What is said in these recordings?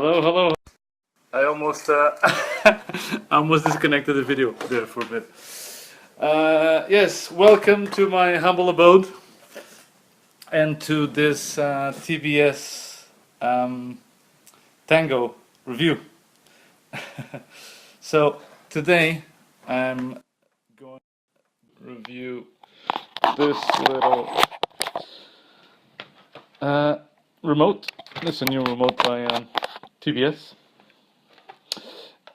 Hello, hello. I almost almost disconnected the video there for a bit. Yes, welcome to my humble abode and to this TBS Tango review. So today I'm going to review this little remote. This is a new remote by TBS.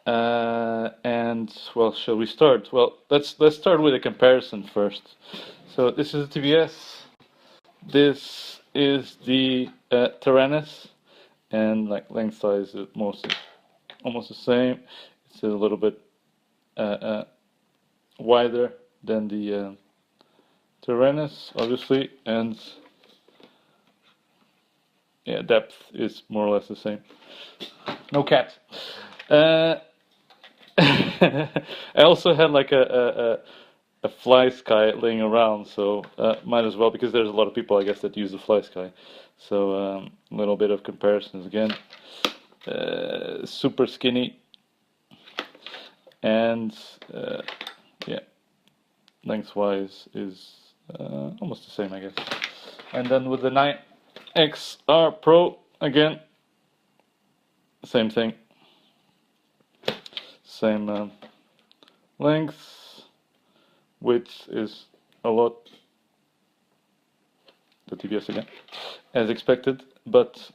And well, shall we start? Well, let's start with a comparison first. So this is a TBS. This is the Tyrannus, and like lengthwise, it's almost the same. It's a little bit wider than the Tyrannus, obviously, and yeah, depth is more or less the same. No cat. I also had like a fly sky laying around, so might as well, because there's a lot of people, I guess, that use the fly sky. So a little bit of comparisons again. Super skinny, and yeah, lengthwise is almost the same, I guess. And then with the 9XR Pro, again, same thing. Same length, width is a lot, the TBS again, as expected, but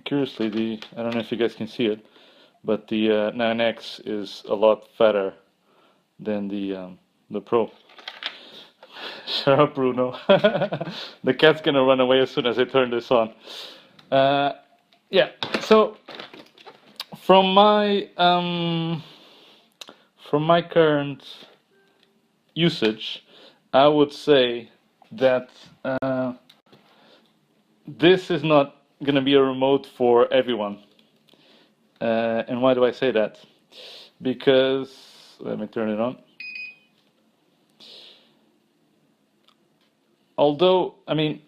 curiously, I don't know if you guys can see it, but the 9X is a lot fatter than the Pro. Shut up, Bruno. The cat's gonna run away as soon as I turn this on. Yeah, so from my current usage, I would say that this is not going to be a remote for everyone. And why do I say that? Because, let me turn it on. Although, I mean,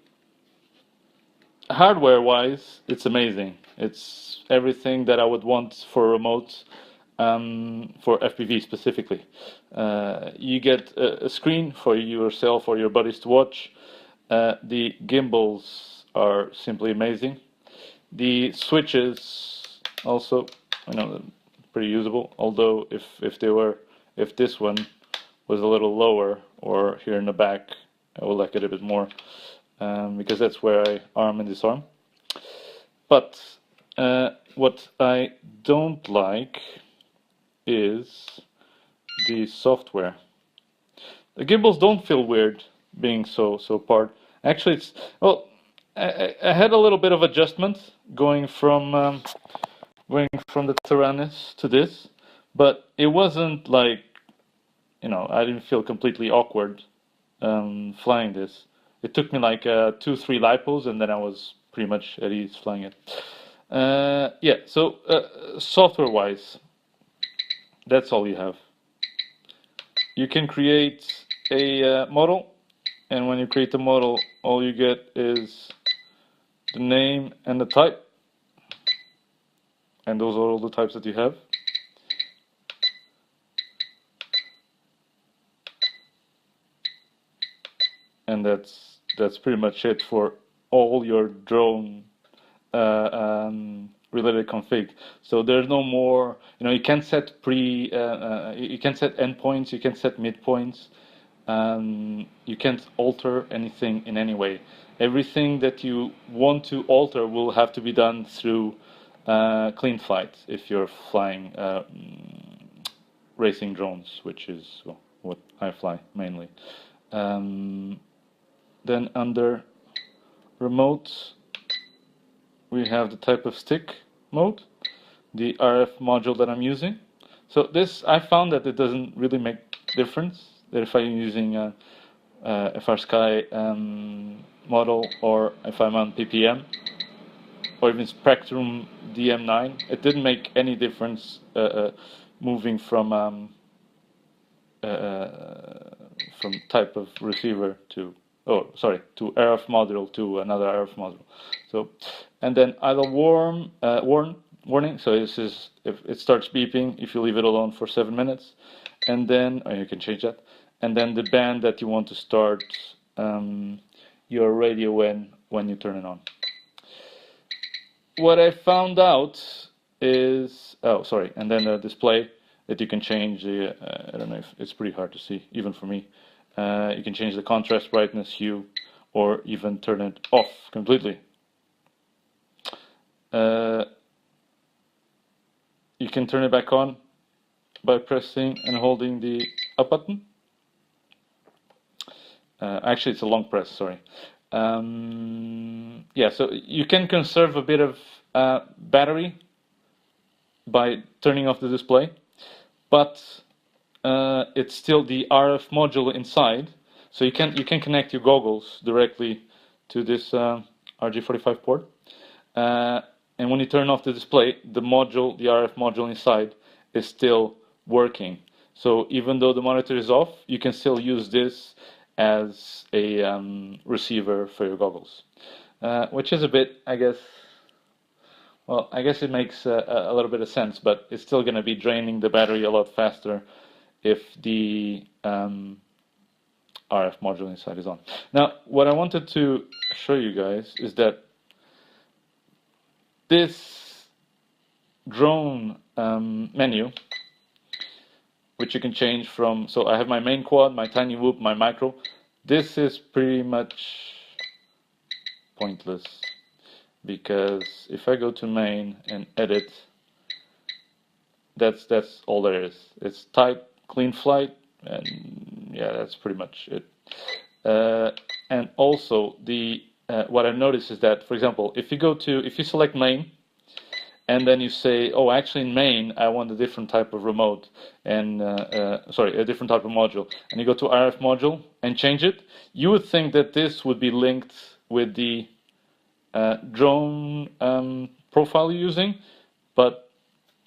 hardware-wise, it's amazing. It's everything that I would want for a remote. For FPV specifically, you get a screen for yourself or your buddies to watch. The gimbals are simply amazing. The switches also, pretty usable. Although if this one was a little lower or here in the back, I would like it a bit more, because that's where I arm and disarm. But what I don't like is the software. The gimbals don't feel weird being so part. Actually, it's well, I had a little bit of adjustment going from the Tyrannus to this, but it wasn't like, I didn't feel completely awkward flying this. It took me like 2-3 lipos, and then I was pretty much at ease flying it. Yeah, so software-wise, that's all you have. You can create a model, and when you create the model, all you get is the name and the type, and those are all the types that you have. And that's pretty much it for all your drone related config. So there's no more, you can set you can set endpoints, you can set midpoints, you can't alter anything in any way. Everything that you want to alter will have to be done through clean flight if you're flying racing drones, which is what I fly mainly. Then under remote, we have the type of stick mode, the RF module that I'm using. So this, I found that it doesn't really make difference that if I'm using a FR Sky model, or if I'm on PPM, or even Spectrum DM9, it didn't make any difference moving from type of receiver to oh sorry, to RF module to another RF module. So, and then idle warning. So this is if it starts beeping if you leave it alone for 7 minutes, and then you can change that, and then the band that you want to start your radio when you turn it on. What I found out is, oh sorry, and then the display that you can change the, I don't know if it's pretty hard to see even for me. You can change the contrast, brightness, hue, or even turn it off completely. You can turn it back on by pressing and holding the up button. Actually, it's a long press, sorry. Yeah, so you can conserve a bit of battery by turning off the display, but it's still the RF module inside, so you can connect your goggles directly to this RJ45 port, and when you turn off the display, the RF module inside is still working. So even though the monitor is off, you can still use this as a receiver for your goggles, which is a bit, I guess. Well, I guess it makes a little bit of sense, but it's still going to be draining the battery a lot faster if the RF module inside is on. Now, what I wanted to show you guys is that this drone menu, which you can change from, so I have my main quad, my tiny whoop, my micro. This is pretty much pointless, because if I go to main and edit, that's all there is. It's type, clean flight, and yeah, that's pretty much it. And also the what I noticed is that, for example, if you select main, and then you say, oh, actually in main I want a different type of remote, and sorry, a different type of module, and you go to RF module and change it, you would think that this would be linked with the drone profile you're using, but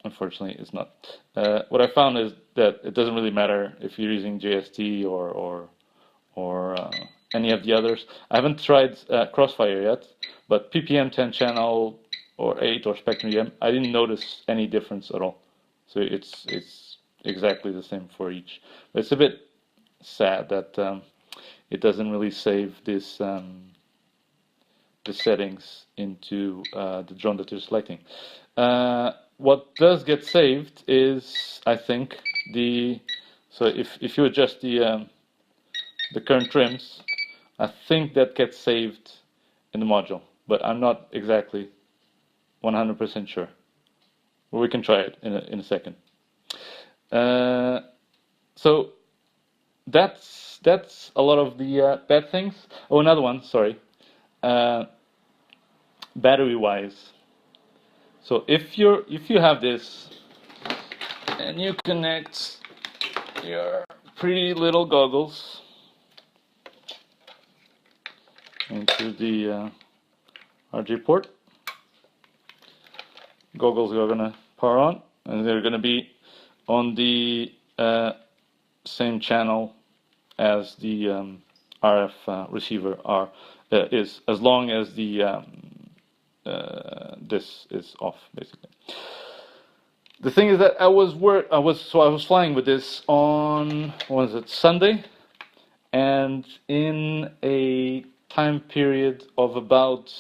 unfortunately it's not. What I found is that it doesn't really matter if you're using JST or any of the others. I haven't tried Crossfire yet, but PPM 10 channel or 8 or Spectrum EM, I didn't notice any difference at all. So it's exactly the same for each. But it's a bit sad that it doesn't really save this the settings into the drone that you're selecting. What does get saved is, I think, so if you adjust the current trims, I think that gets saved in the module, but I'm not exactly 100% sure. Well, we can try it in a second. So that's a lot of the bad things. Oh, another one. Sorry. Battery wise. So if you have this and you connect your pretty little goggles into the RJ port, goggles are gonna power on, and they're gonna be on the same channel as the RF receiver is, as long as the this is off, basically. The thing is that I was flying with this on, what was it, Sunday, and in a time period of about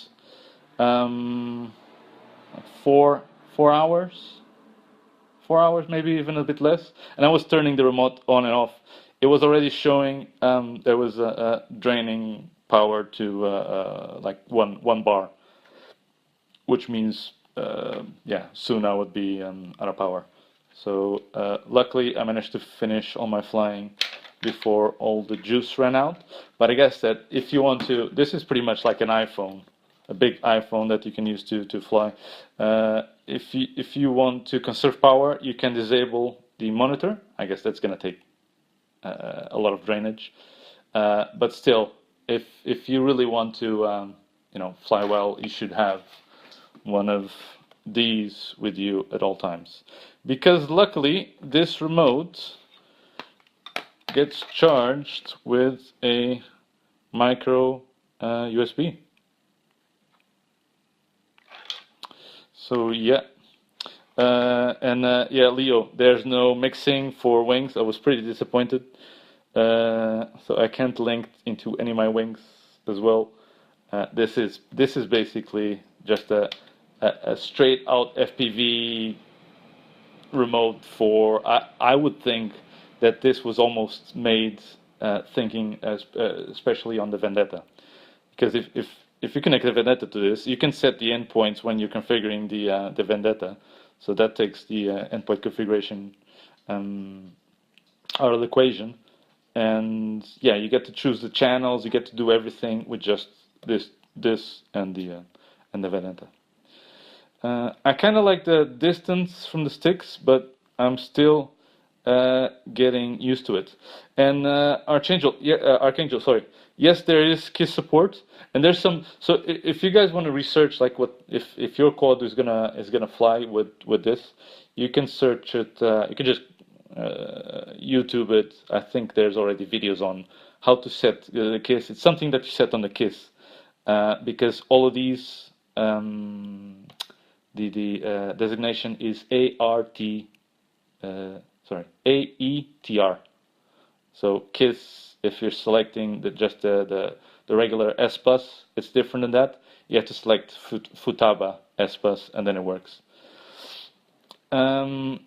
4 hours, maybe even a bit less, and I was turning the remote on and off. It was already showing there was a draining power to like one bar, which means yeah, soon I would be out of power. So luckily I managed to finish all my flying before all the juice ran out. But I guess that if you want to, this is pretty much like an iPhone, a big iPhone that you can use to fly. If you want to conserve power, you can disable the monitor. I guess that's going to take a lot of drainage. But still, if you really want to fly well, you should have one of these with you at all times, because luckily this remote gets charged with a micro USB. So yeah. Yeah, Leo, there's no mixing for wings. I was pretty disappointed. So I can't link into any of my wings as well. This is basically just a straight out FPV remote for. I would think that this was almost made thinking especially on the Vendetta, because if you connect the Vendetta to this, you can set the endpoints when you're configuring the Vendetta, so that takes the endpoint configuration out of the equation, and yeah, you get to choose the channels, you get to do everything with just this and the Vendetta. I kind of like the distance from the sticks, but I'm still getting used to it. And Archangel, sorry. Yes, there is KISS support, and there's some. So if you guys want to research like what if your quad is gonna fly with this, you can search it. You can just YouTube it. I think there's already videos on how to set the KISS. It's something that you set on the KISS, because all of these. The designation is AETR. So KISS, if you're selecting just the regular S bus, it's different than that. You have to select Futaba S bus, and then it works. Yeah.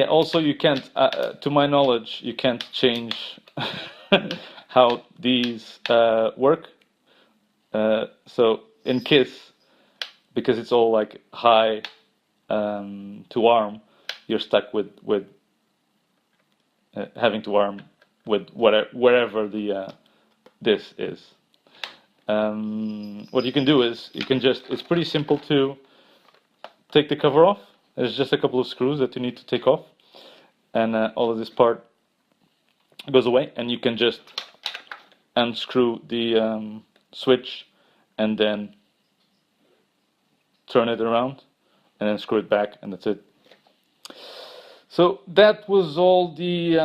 Also, you can't, to my knowledge, you can't change how these work. So in KISS, because it's all like high to arm, you're stuck with having to arm with wherever the this is. What you can do is it's pretty simple to take the cover off. There's just a couple of screws that you need to take off, and all of this part goes away, and you can just unscrew the switch and then turn it around and then screw it back, and that's it. So that was all the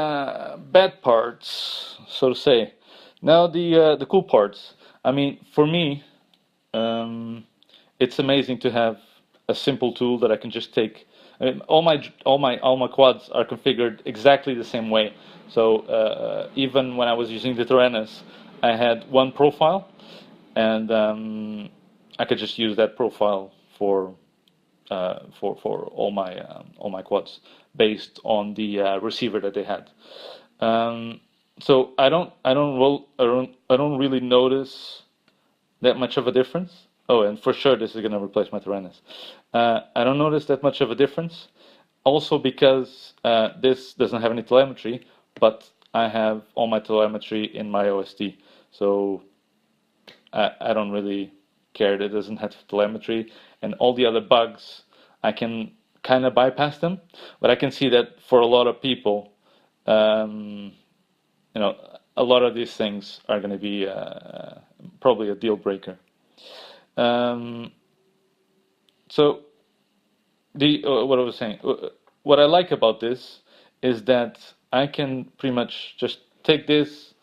bad parts, so to say. Now the cool parts. I mean, for me, it's amazing to have a simple tool that I can just take. I mean, all my quads are configured exactly the same way. So even when I was using the Tyrannus, I had one profile, and I could just use that profile for all my quads based on the receiver that they had. So I don't really notice that much of a difference. Oh, and for sure this is gonna replace my Tyrannus. I don't notice that much of a difference. Also because this doesn't have any telemetry, but I have all my telemetry in my OST. So I don't really care that it doesn't have telemetry, and all the other bugs I can kind of bypass them. But I can see that for a lot of people, a lot of these things are going to be probably a deal breaker. So what I was saying, what I like about this is that I can pretty much just take this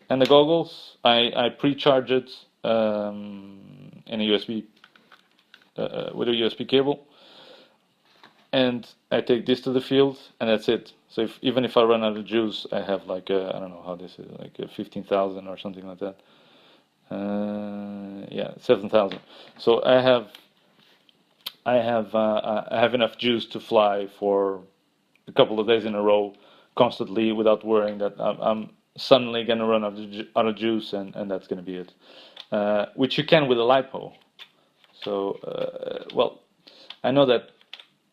and the goggles. I pre-charge it in a USB with a USB cable, and I take this to the field, and that's it. So even if I run out of juice, I have like I don't know how this is, like 15,000 or something like that. Yeah, 7,000. So I have enough juice to fly for a couple of days in a row, constantly, without worrying that I'm suddenly gonna run out of juice, and that's gonna be it. Which you can with a LiPo. So well, I know that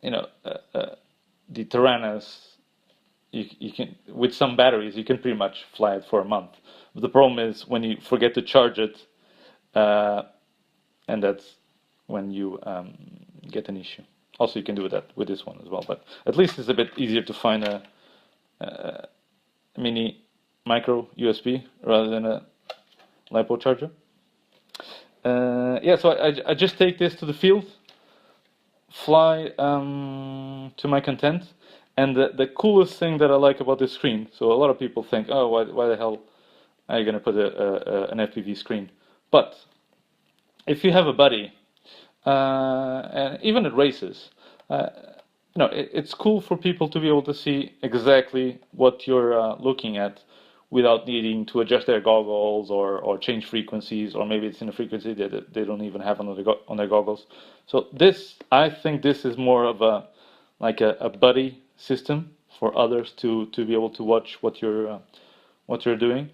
the Tyrannus, you can, with some batteries you can pretty much fly it for a month. But the problem is when you forget to charge it, and that's when you get an issue. Also, you can do that with this one as well, but at least it's a bit easier to find a mini micro USB rather than a LiPo charger. Yeah, so I just take this to the field, fly to my content, and the coolest thing that I like about this screen. So a lot of people think, oh, why the hell how you're gonna put an FPV screen. But if you have a buddy, and even at races, it's cool for people to be able to see exactly what you're looking at without needing to adjust their goggles or change frequencies, or maybe it's in a frequency that they don't even have on their goggles. So I think this is more of a buddy system for others to be able to watch what you're doing,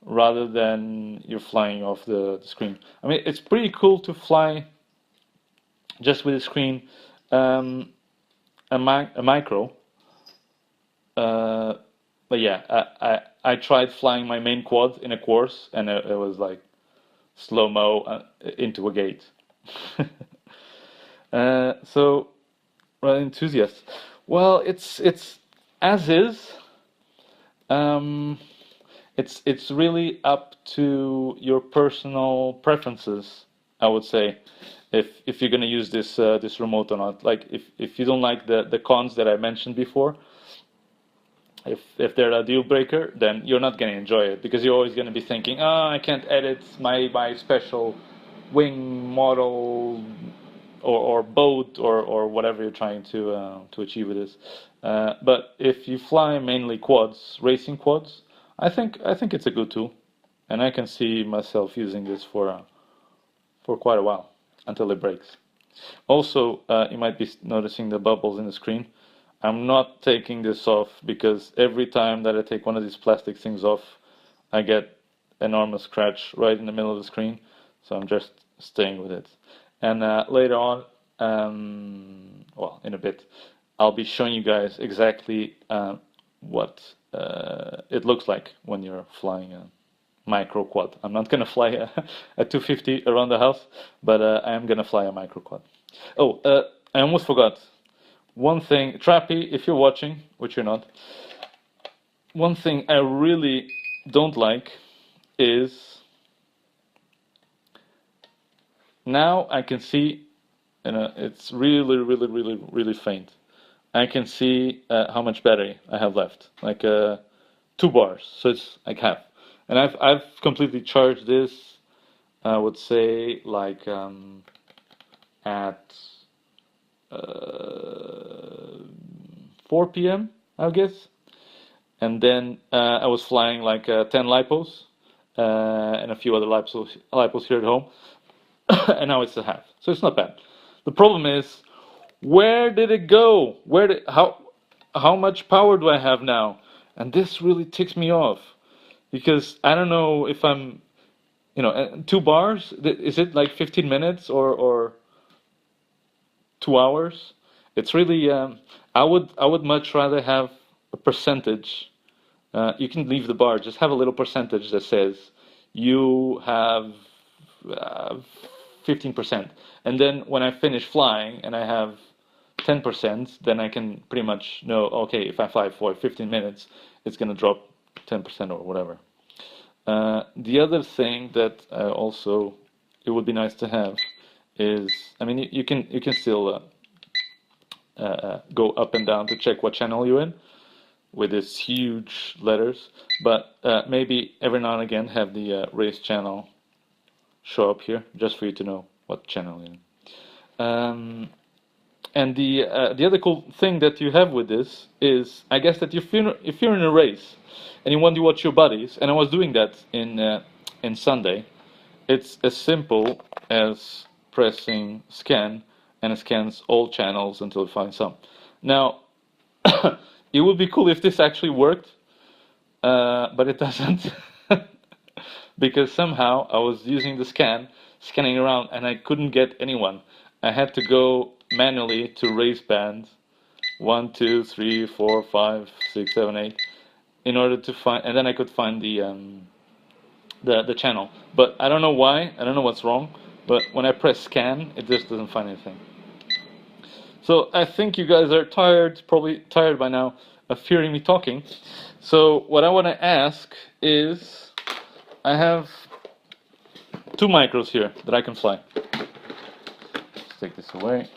rather than you're flying off the screen. I mean, it's pretty cool to fly just with a screen, um, a micro. Uh, but yeah, I tried flying my main quad in a course, and it was like slow-mo into a gate. So, well, enthusiast. Well, it's as is. Um, it's really up to your personal preferences, I would say, if you're gonna use this remote or not. Like if you don't like the cons that I mentioned before, if they're a deal breaker, then you're not gonna enjoy it, because you're always gonna be thinking, oh, I can't edit my special wing model or boat or whatever you're trying to achieve with this. But if you fly mainly quads, racing quads, I think it's a good tool, and I can see myself using this for quite a while until it breaks. Also, you might be noticing the bubbles in the screen. I'm not taking this off because every time that I take one of these plastic things off, I get enormous scratch right in the middle of the screen. So I'm just staying with it. And later on, well, in a bit, I'll be showing you guys exactly what it looks like when you're flying a micro quad. I'm not gonna fly a 250 around the house, but I am gonna fly a micro quad. Oh, I almost forgot. One thing, Trappy, if you're watching, which you're not, one thing I really don't like is now I can see, it's really, really, really, really faint. I can see how much battery I have left, like 2 bars, so it's like half. And I've completely charged this, I would say, like at 4 p.m., I guess. And then I was flying like 10 lipos and a few other lipos here at home, and now it's a half. So it's not bad. The problem is, where did it go? How much power do I have now? And this really ticks me off, because I don't know if I'm, 2 bars. Is it like 15 minutes or 2 hours? It's really. I would much rather have a percentage. You can leave the bar. Just have a little percentage that says you have 15%, and then when I finish flying and I have 10%, then I can pretty much know, okay, if I fly for 15 minutes, it's gonna drop 10% or whatever. The other thing that also it would be nice to have is, I mean, you can still go up and down to check what channel you're in with these huge letters, but maybe every now and again have the race channel show up here just for you to know what channel you're in. And the other cool thing that you have with this is, I guess, that if you're in a race and you want to watch your buddies, and I was doing that in Sunday, it's as simple as pressing scan, and it scans all channels until it finds some. Now, it would be cool if this actually worked, but it doesn't. Because somehow I was using the scanning around, and I couldn't get anyone. I had to go manually to race bands 1, 2, 3, 4, 5, 6, 7, 8 in order to find, and then I could find the channel. But I don't know why. I don't know what's wrong. But when I press scan, it just doesn't find anything. So I think you guys are tired, probably tired by now, of hearing me talking. So what I want to ask is, I have 2 micros here that I can fly. Let's take this away.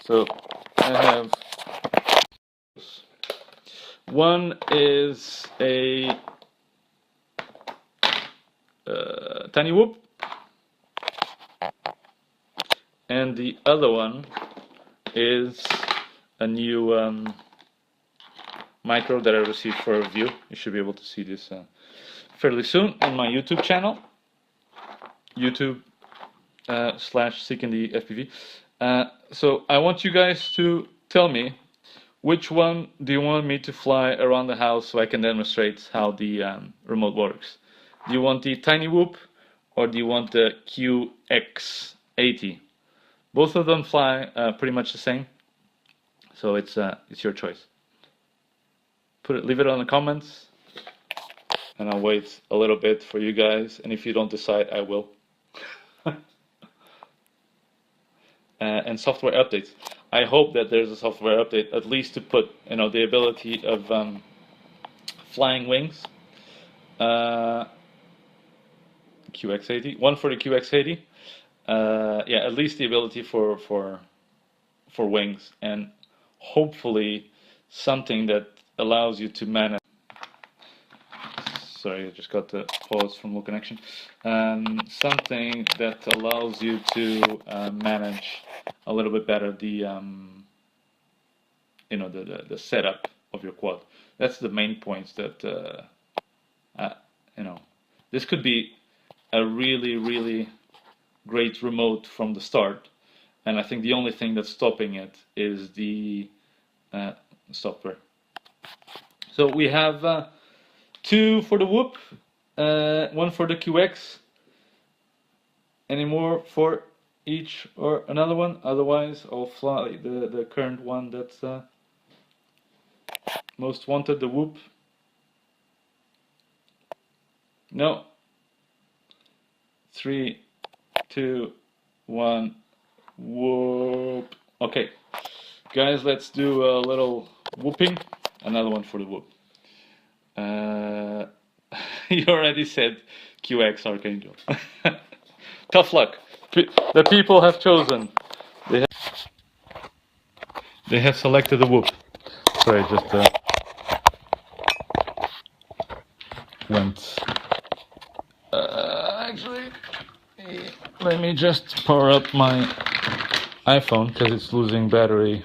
So I have One is a tiny whoop, and the other one is a new micro that I received for review. You should be able to see this fairly soon on my YouTube channel, YouTube / Seeking the FPV. So I want you guys to tell me, which one do you want me to fly around the house so I can demonstrate how the remote works? Do you want the tiny whoop, or do you want the QX80? Both of them fly pretty much the same, so it's your choice. Leave it on the comments, and I'll wait a little bit for you guys. And if you don't decide, I will. And software updates. I hope that there's a software update, at least to put the ability of flying wings. QX80, one for the QX80. Yeah, at least the ability for wings, and hopefully something that allows you to manage. Sorry, I just got the pause from low connection. Something that allows you to manage a little bit better the the setup of your quad. That's the main points that this could be a really great remote from the start, and I think the only thing that's stopping it is the software. So we have 2 for the whoop, 1 for the QX. Any more for each or another one? Otherwise, I'll fly the current one that's most wanted, the whoop. No. 3, 2, 1, whoop. Okay, guys, let's do a little whooping. Another one for the whoop. You already said QX Archangel. Tough luck. The people have chosen. They have selected the whoop. Sorry, just went. Actually, let me just power up my iPhone because it's losing battery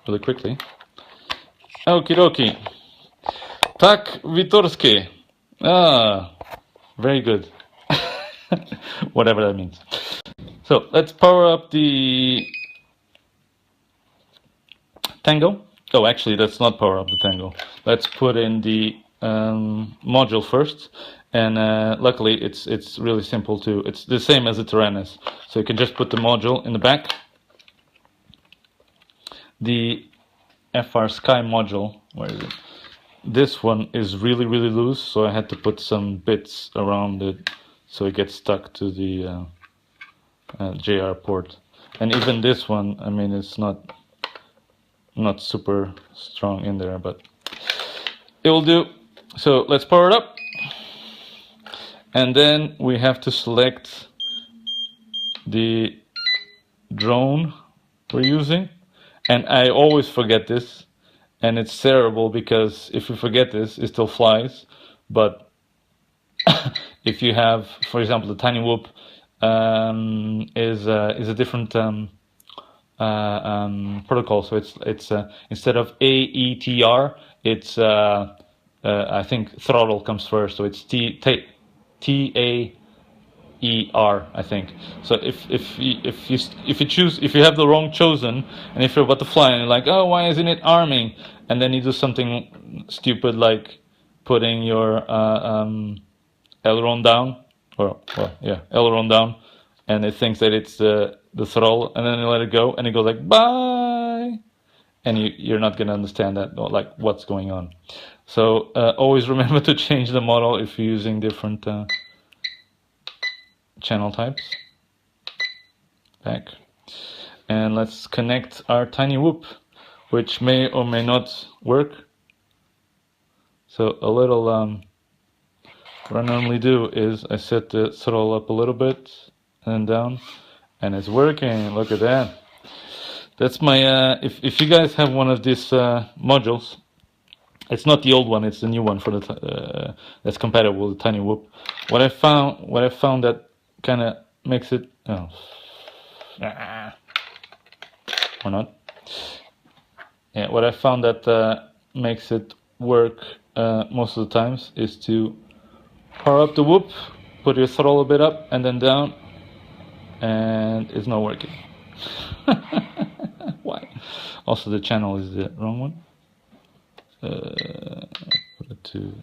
really quickly. Okie dokie. Tak Witorski. Ah, very good. Whatever that means. So let's power up the Tango. Oh, actually, let's not power up the Tango. Let's put in the module first. And luckily, it's really simple too. It's the same as the Tyrannus. So you can just put the module in the back. The FR Sky module, where is it? This one is really loose, so I had to put some bits around it so it gets stuck to the JR port. And even this one, I mean, it's not super strong in there, but it will do. So let's power it up, and then we have to select the drone we're using. And I always forget this, and it's terrible because if you forget this, it still flies. But if you have, for example, the tiny whoop is a different protocol. So it's instead of AETR, it's I think throttle comes first. So it's TAER, I think. So if you have the wrong chosen, and if you're about to fly and you're like, oh, why isn't it arming? And then you do something stupid like putting your aileron down, aileron down, and it thinks that it's the throttle, and then you let it go, and it goes like bye, and you're not gonna understand that, like what's going on. So always remember to change the model if you're using different channel types. Back, and let's connect our tiny whoop, which may or may not work. So a little what I normally do is I set the throttle up a little bit and then down, and it's working. Look at that. That's my if you guys have one of these modules, It's not the old one; it's the new one for the that's compatible with the Tiny Whoop. What I found that kind of makes it or not. Yeah, what I found that makes it work most of the times is to power up the whoop, put your throttle a bit up and then down, and it's not working. Why? Also, the channel is the wrong one. Put it to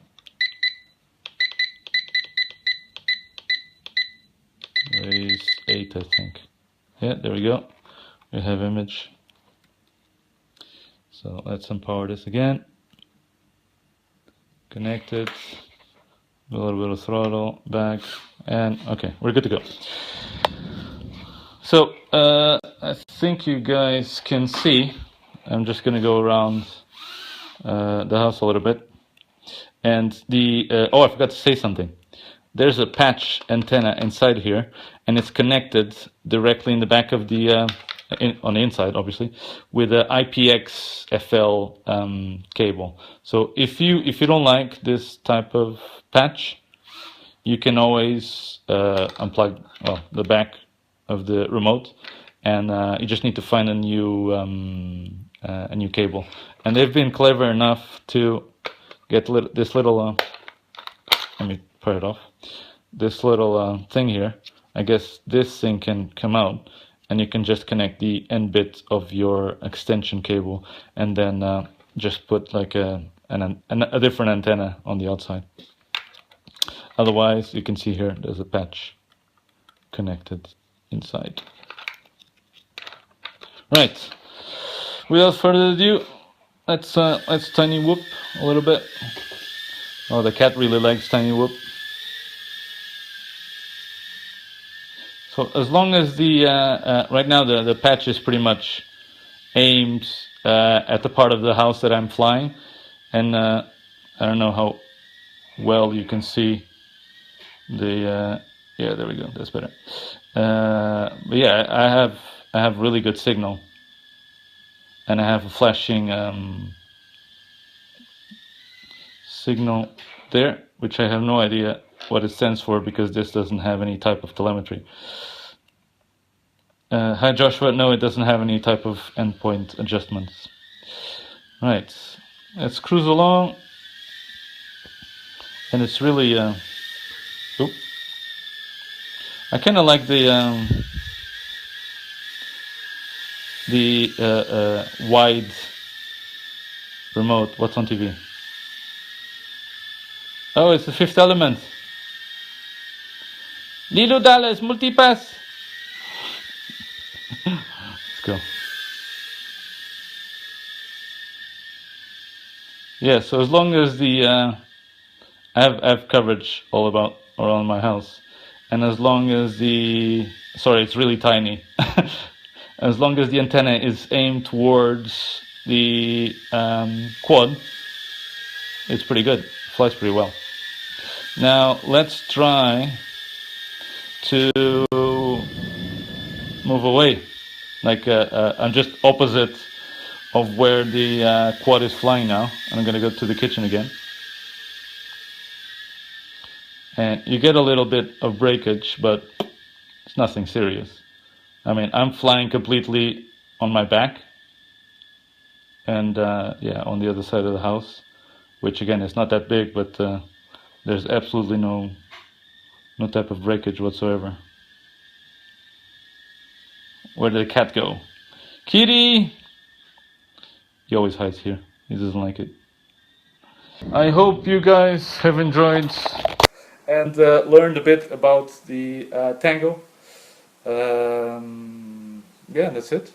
raise 8, I think. Yeah, there we go. We have image. So let's empower this again. Connect it. A little bit of throttle back, and okay, we're good to go. So I think you guys can see. I'm just gonna go around the house a little bit, and the oh, I forgot to say something. There's a patch antenna inside here, and it's connected directly in the back of the on the inside, obviously, with a IPX FL cable. So if you don't like this type of patch, you can always unplug the back of the remote, and you just need to find a new cable. And they've been clever enough to get this little. Let me put it off. This little thing here. I guess this thing can come out, and you can just connect the end bit of your extension cable, and then just put like a different antenna on the outside. Otherwise, you can see here there's a patch connected inside. Right. Without further ado, let's Tiny Whoop a little bit. Oh, the cat really likes Tiny Whoop. So as long as the right now the patch is pretty much aimed at the part of the house that I'm flying, and I don't know how well you can see the yeah, there we go, that's better. But yeah, I have really good signal, and I have a flashing signal there, which I have no idea what it stands for because this doesn't have any type of telemetry. Hi Joshua, no, it doesn't have any type of endpoint adjustments. Right, let's cruise along, and it's really oop. I kind of like the wide remote. What's on TV? Oh, it's the Fifth Element. Lilo Dallas multipass. Let's go. Yeah, so as long as the I have coverage all around my house, and as long as the it's really tiny. As long as the antenna is aimed towards the quad, it's pretty good. It flies pretty well. Now let's try to move away. Like I'm just opposite of where the quad is flying now, and I'm going to go to the kitchen again. And you get a little bit of breakage, but it's nothing serious. I mean, I'm flying completely on my back, and yeah, on the other side of the house, which again is not that big, but there's absolutely no type of breakage whatsoever. Where did the cat go? Kitty! He always hides here. He doesn't like it. I hope you guys have enjoyed and learned a bit about the Tango. Yeah, that's it.